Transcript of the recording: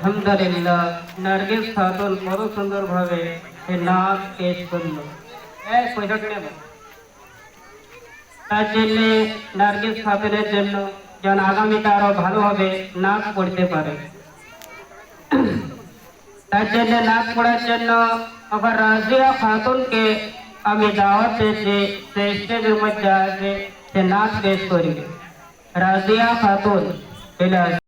আলহামদুলিল্লাহ নার্গিস খাতুন বড় সুন্দর ভাবে নাচ পেশ করলো। পয়সা কিনে দাও। তার জন্য নার্গিস খাতুনের জন্য যেন আগামীতে আরো ভালোভাবে নাচ পড়তে পারে, তার জন্য নাচ পড়ার জন্য আবার রাজিয়া খাতুনকে আমি দাওয়াত দিয়েছি, সে স্টেজের মধ্যে আসবে, সে নাচ পেশ করবে। রাজিয়া খাতুন চলে আসবে।